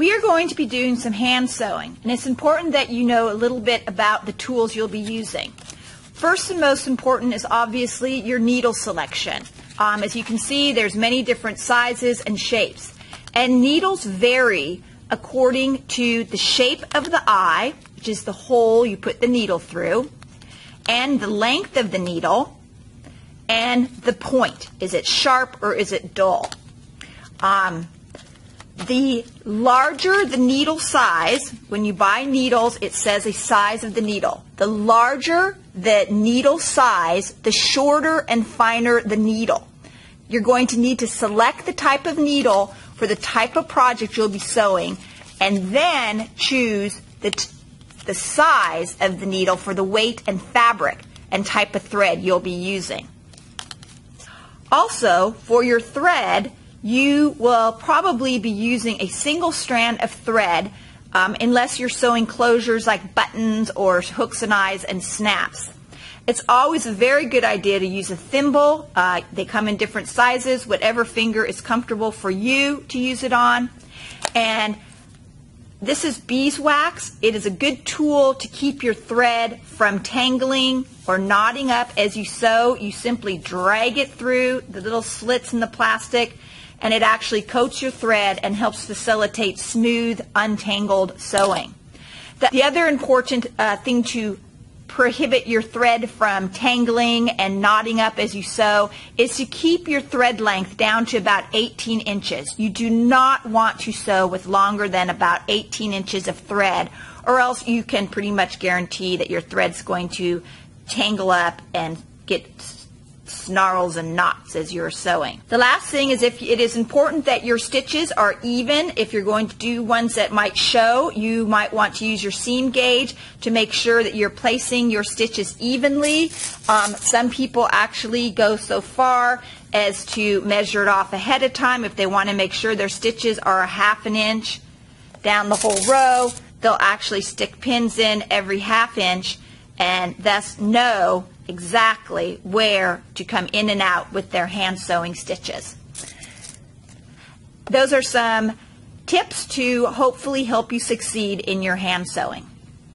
We are going to be doing some hand sewing, and it's important that you know a little bit about the tools you'll be using. First and most important is obviously your needle selection. As you can see, there's many different sizes and shapes, and needles vary according to the shape of the eye, which is the hole you put the needle through, and the length of the needle, and the point. Is it sharp or is it dull? The larger the needle size, when you buy needles, it says a size of the needle. The larger the needle size, the shorter and finer the needle. You're going to need to select the type of needle for the type of project you'll be sewing, and then choose the size of the needle for the weight and fabric and type of thread you'll be using. Also, for your thread, you will probably be using a single strand of thread unless you're sewing closures like buttons or hooks and eyes and snaps. It's always a very good idea to use a thimble. They come in different sizes, whatever finger is comfortable for you to use it on. And this is beeswax. It is a good tool to keep your thread from tangling or knotting up as you sew. You simply drag it through the little slits in the plastic, and it actually coats your thread and helps facilitate smooth, untangled sewing. The other important thing to prohibit your thread from tangling and knotting up as you sew is to keep your thread length down to about 18 inches. You do not want to sew with longer than about 18 inches of thread, or else you can pretty much guarantee that your thread's going to tangle up and get snarls and knots as you're sewing. The last thing is, if it is important that your stitches are even. If you're going to do ones that might show, you might want to use your seam gauge to make sure that you're placing your stitches evenly. Some people actually go so far as to measure it off ahead of time. If they want to make sure their stitches are a ½ inch down the whole row, they'll actually stick pins in every ½ inch and thus know exactly where to come in and out with their hand sewing stitches. Those are some tips to hopefully help you succeed in your hand sewing.